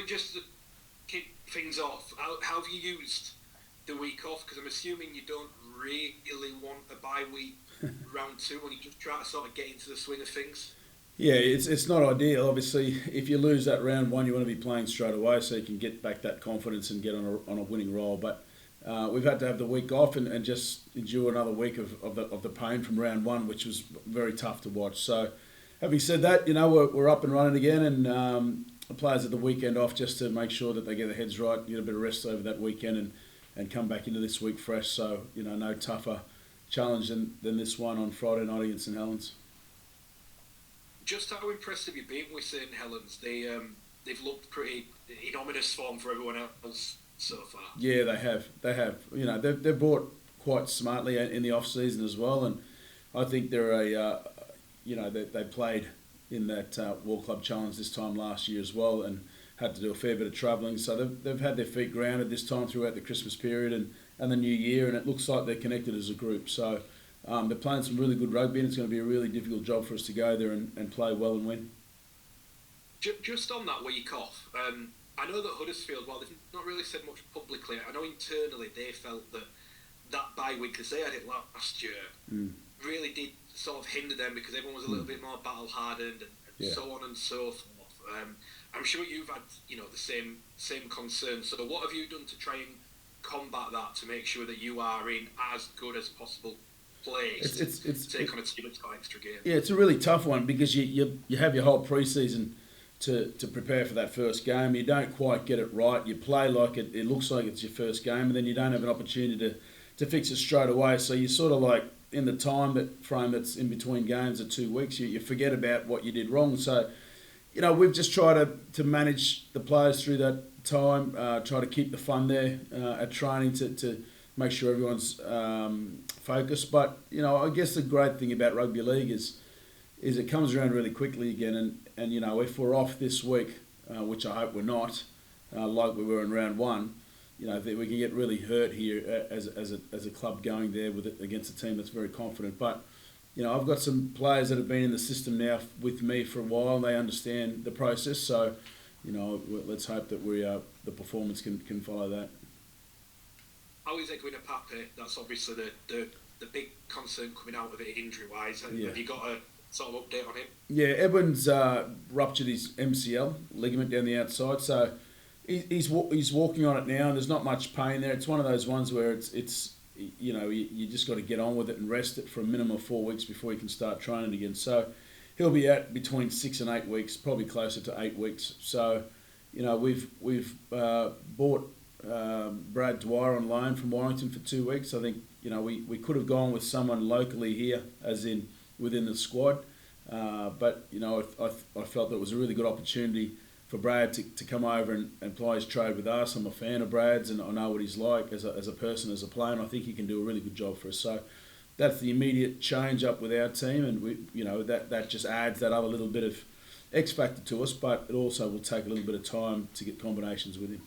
mean, just to kick things off, how have you used the week off? Because I'm assuming you don't really want a bye week round 2 when you just try to sort of get into the swing of things. Yeah, it's not ideal. Obviously, if you lose that round 1, you want to be playing straight away so you can get back that confidence and get on a winning roll. But we've had to have the week off and just endure another week of the pain from round 1, which was very tough to watch. So, having said that, we're up and running again, and the players at the weekend off just to make sure that they get their heads right, get a bit of rest over that weekend, and come back into this week fresh. So, no tougher challenge than this one on Friday night against St Helens. Just how impressed have you been with St Helens? They've looked pretty in ominous form for everyone else so far. Yeah, they have. They've brought quite smartly in the off season as well, and I think they're they played in that World Club Challenge this time last year as well, and had to do a fair bit of travelling. So they've had their feet grounded this time throughout the Christmas period and the New Year, and it looks like they're connected as a group. So. They're playing some really good rugby, and it's going to be a really difficult job for us to go there and play well and win. Just on that week off, I know that Huddersfield, while they've not really said much publicly, I know internally they felt that bye week, because they had it last year, really did sort of hinder them because everyone was a little bit more battle-hardened and so on and so forth. I'm sure you've had the same concerns. So what have you done to try and combat that, to make sure that you are in as good as possible place to take on a team that's got extra game? Yeah, it's a really tough one because you have your whole pre-season to prepare for that first game. You don't quite get it right. You play like it looks like it's your first game, and then you don't have an opportunity to fix it straight away. So you're sort of like in the time frame that's in between games of 2 weeks, you forget about what you did wrong. So, we've just tried to manage the players through that time, try to keep the fun there at training to make sure everyone's focused. But, I guess the great thing about rugby league is it comes around really quickly again. And if we're off this week, which I hope we're not, like we were in round 1, that we can get really hurt here as a club going there against a team that's very confident. But, I've got some players that have been in the system now with me for a while, and they understand the process. So, let's hope that the performance can follow that. How is Edwin Apape? That's obviously the big concern coming out of it injury-wise. Have you got a sort of update on him? Yeah, Edwin's ruptured his MCL ligament down the outside, so he's walking on it now, and there's not much pain there. It's one of those ones where it's you just got to get on with it and rest it for a minimum of 4 weeks before you can start training again. So he'll be out between 6 and 8 weeks, probably closer to 8 weeks. So we've bought Brad Dwyer on loan from Warrington for 2 weeks. I think we could have gone with someone locally here, as in within the squad, but I felt that it was a really good opportunity for Brad to come over and ply his trade with us. I'm a fan of Brad's, and I know what he's like as a person, as a player, and I think he can do a really good job for us. So that's the immediate change up with our team, and that just adds that other little bit of X factor to us, but it also will take a little bit of time to get combinations with him.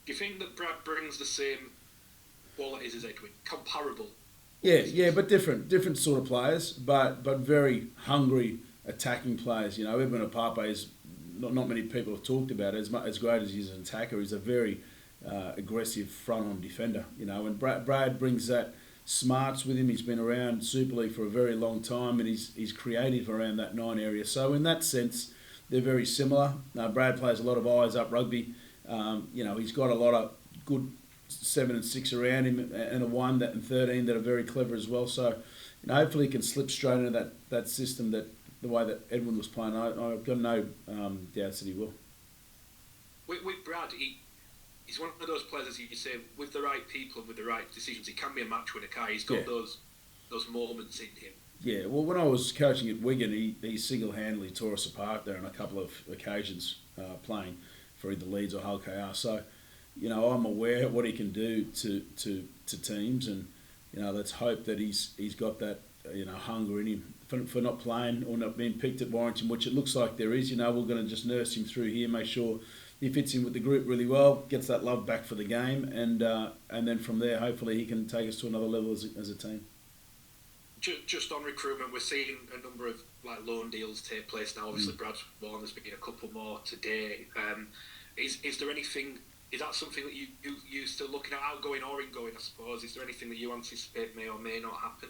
Do you think that Brad brings the same qualities as Edwin? Comparable? Yeah, but different sort of players, but very hungry attacking players. Edwin Apape is not many people have talked about it. As great as he's an attacker, he's a very aggressive front-on defender. And Brad brings that smarts with him. He's been around Super League for a very long time, and he's creative around that 9 area. So in that sense, they're very similar. Brad plays a lot of eyes-up rugby. He's got a lot of good 7 and 6 around him, and a 1 and 13 that are very clever as well. So, hopefully he can slip straight into that system, that the way that Edwin was playing. I've got no doubts that he will. With Brad, he's one of those players, as you say, with the right people and with the right decisions, he can be a match winner. He's got those moments in him. Yeah, well, when I was coaching at Wigan, he single-handedly tore us apart there on a couple of occasions playing for either Leeds or Hull KR. So, I'm aware of what he can do to teams, and let's hope that he's got that hunger in him for not playing or not being picked at Warrington, which it looks like there is. We're going to just nurse him through here, make sure he fits in with the group really well, gets that love back for the game, and then from there, hopefully he can take us to another level as a team. Just on recruitment, we're seeing a number of like loan deals take place now. Obviously, Brad's one. There's been a couple more today. Is there anything? Is that something that you still looking at, outgoing or ingoing? I suppose. Is there anything that you anticipate may or may not happen?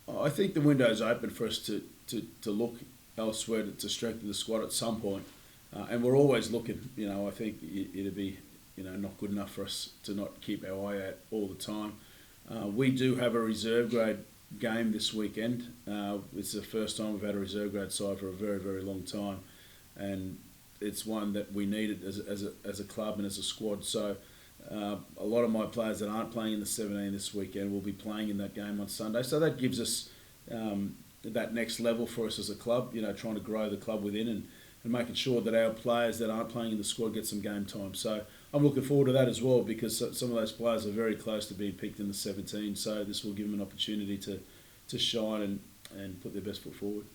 I think the window's open for us to look elsewhere to strengthen the squad at some point, and we're always looking. I think it'd be not good enough for us to not keep our eye out all the time. We do have a reserve grade game this weekend. It's the first time we've had a reserve grade side for a very, very long time, and it's one that we needed as a club and as a squad. So a lot of my players that aren't playing in the 17 this weekend will be playing in that game on Sunday. So that gives us that next level for us as a club, trying to grow the club within and making sure that our players that aren't playing in the squad get some game time. So I'm looking forward to that as well, because some of those players are very close to being picked in the 17. So this will give them an opportunity to shine and put their best foot forward.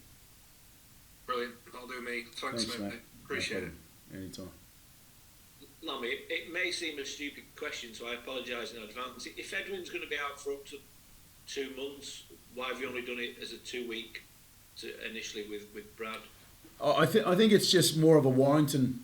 Brilliant. That'll do me. Thanks mate. Appreciate it. Anytime. Lammy, it may seem a stupid question, so I apologise in advance. If Adrian's going to be out for up to 2 months, why have you only done it as a 2-week initially with Brad? I think it's just more of a Warrington.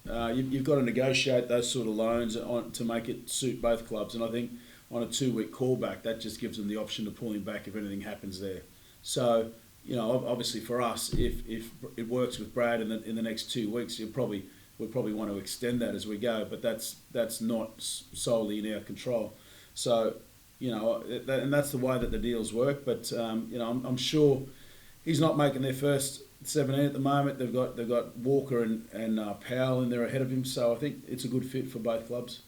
You've got to negotiate those sort of loans to make it suit both clubs, and I think on a 2-week callback, that just gives them the option to pull him back if anything happens there. So, obviously for us, if it works with Brad in the next 2 weeks, we'll probably want to extend that as we go, but that's not solely in our control. So, and that's the way that the deals work. But I'm sure he's not making their first 17 at the moment. They've got Walker and Powell in there ahead of him, so I think it's a good fit for both clubs.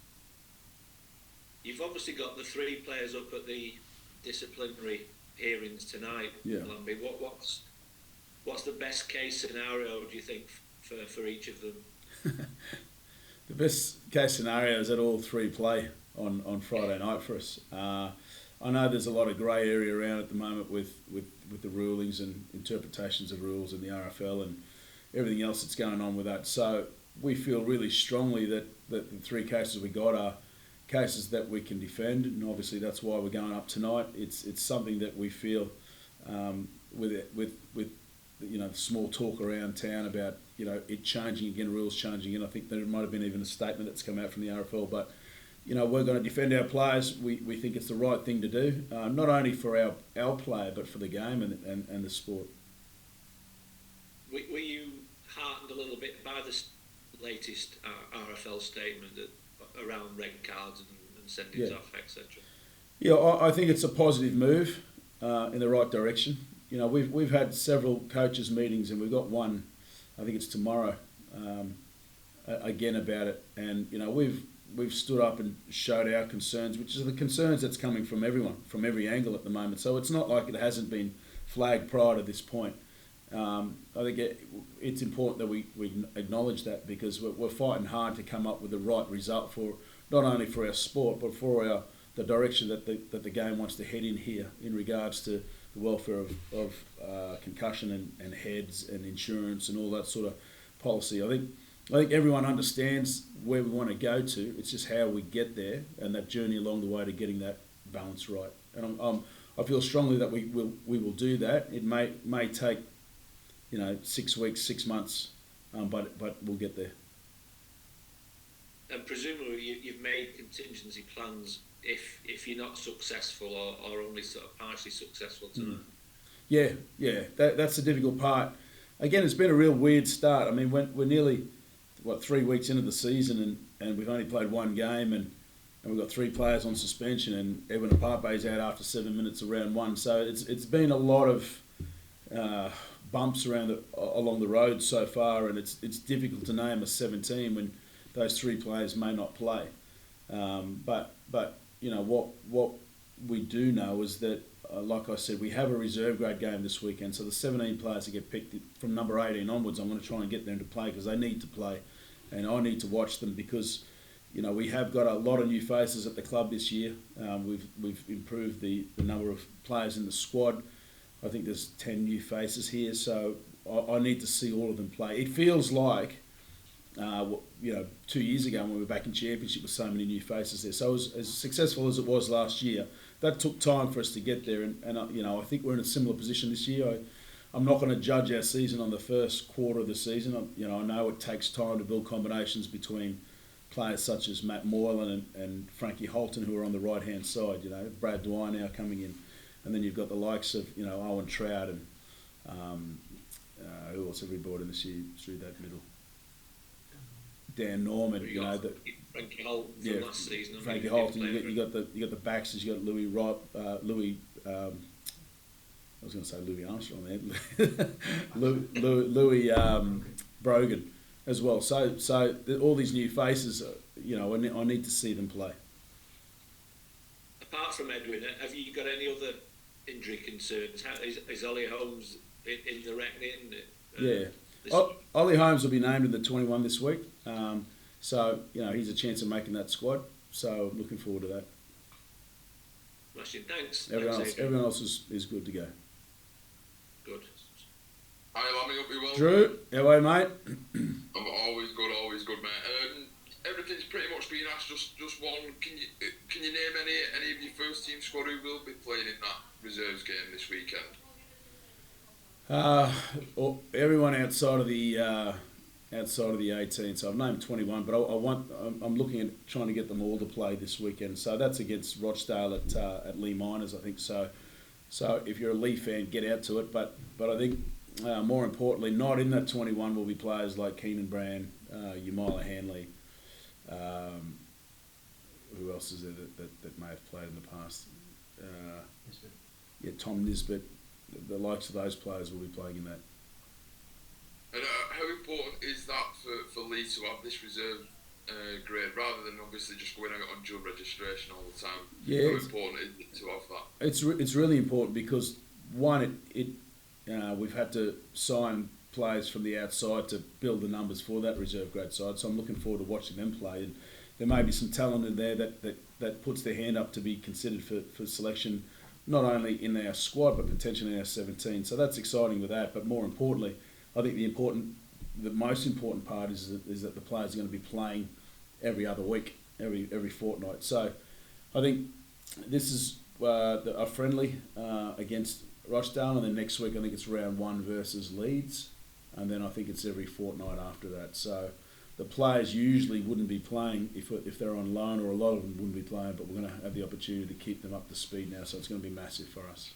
You've obviously got the 3 players up at the disciplinary hearings tonight. Yeah. Lambie. What's the best case scenario, do you think, for each of them? The best case scenario is that all 3 play on Friday night for us. I know there's a lot of grey area around at the moment with the rulings and interpretations of rules in the RFL and everything else that's going on with that. So we feel really strongly that the 3 cases we got are cases that we can defend, and obviously that's why we're going up tonight. It's something that we feel with the small talk around town about it changing again, rules changing, and I think there might have been even a statement that's come out from the RFL, but we're going to defend our players. We think it's the right thing to do, not only for our player, but for the game and the sport. Were you heartened a little bit by the latest RFL statement around red cards and sendings off, etc.? Yeah, I think it's a positive move in the right direction. We've had several coaches meetings, and we've got one, I think it's tomorrow, again about it, and we've stood up and showed our concerns, which is the concerns that's coming from everyone, from every angle at the moment. So it's not like it hasn't been flagged prior to this point. I think it's important that we acknowledge that, because we're fighting hard to come up with the right result for not only for our sport, but for the direction that the game wants to head in here in regards to the welfare of concussion and heads and insurance and all that sort of policy. I think everyone understands where we want to go to. It's just how we get there and that journey along the way to getting that balance right. And I feel strongly that we will do that. It may take 6 weeks, 6 months, but we'll get there. And presumably you've made contingency plans if you're not successful or only sort of partially successful tonight. Yeah. That's the difficult part. Again, it's been a real weird start. I mean, we're nearly 3 weeks into the season, and we've only played 1 game, and we've got 3 players on suspension, and Edwin Apape's out after 7 minutes of round 1. So it's been a lot of bumps along the road so far, and it's difficult to name a 17 when those 3 players may not play. But what we do know is that, like I said, we have a reserve grade game this weekend. So the 17 players that get picked from number 18 onwards, I'm going to try and get them to play because they need to play, and I need to watch them because we have got a lot of new faces at the club this year. We've improved the number of players in the squad. I think there's 10 new faces here, so I need to see all of them play. It feels like 2 years ago when we were back in Championship with so many new faces there. So as successful as it was last year, that took time for us to get there, and I think we're in a similar position this year. I'm not going to judge our season on the first quarter of the season. I know it takes time to build combinations between players such as Matt Moylan and Frankie Holton, who are on the right-hand side. Brad Dwyer now coming in, and then you've got the likes of Owen Trout and who else have we brought in this year through that middle? Dan Norman. Frankie Holton from last season. Frankie Holton. You got the Baxters. You got Louis Wright, Louis. I was going to say Louis Armstrong there. Louis Brogan as well. So all these new faces, I need to see them play. Apart from Edwin, have you got any other injury concerns? Is Ollie Holmes in the reckoning? Ollie Holmes will be named in the 21 this week. So he's a chance of making that squad. So I'm looking forward to that. Thanks. Everyone else is good to go. Good. Hi, Lammy, hope you're well. Drew, how are you, mate? I'm always good, mate. Everything's pretty much been asked. Just one. Can you name any of your first team squad who will be playing in that reserves game this weekend? Everyone outside of the 18. So I've named 21, but I'm looking at trying to get them all to play this weekend. So that's against Rochdale at Lee Miners, I think. So if you're a Lee fan, get out to it. But I think more importantly, not in that 21 will be players like Keenan Brand, Yamila Hanley. Who else is there that may have played in the past? Tom Nisbet. The likes of those players will be playing in that. And how important is that for Lee to have this reserve grade rather than obviously just going out on dual registration all the time? Yeah, how important is it to have that? It's really important because one, we've had to sign players from the outside to build the numbers for that reserve grade side. So I'm looking forward to watching them play. And there may be some talent in there that puts their hand up to be considered for selection, not only in our squad but potentially in our 17. So that's exciting with that. But more importantly, I think the most important part is that the players are going to be playing every other week, every fortnight. So I think this is a friendly against Rochdale, and then next week I think it's round 1 versus Leeds, and then I think it's every fortnight after that. So the players usually wouldn't be playing if they're on loan, or a lot of them wouldn't be playing, but we're going to have the opportunity to keep them up to speed now, so it's going to be massive for us.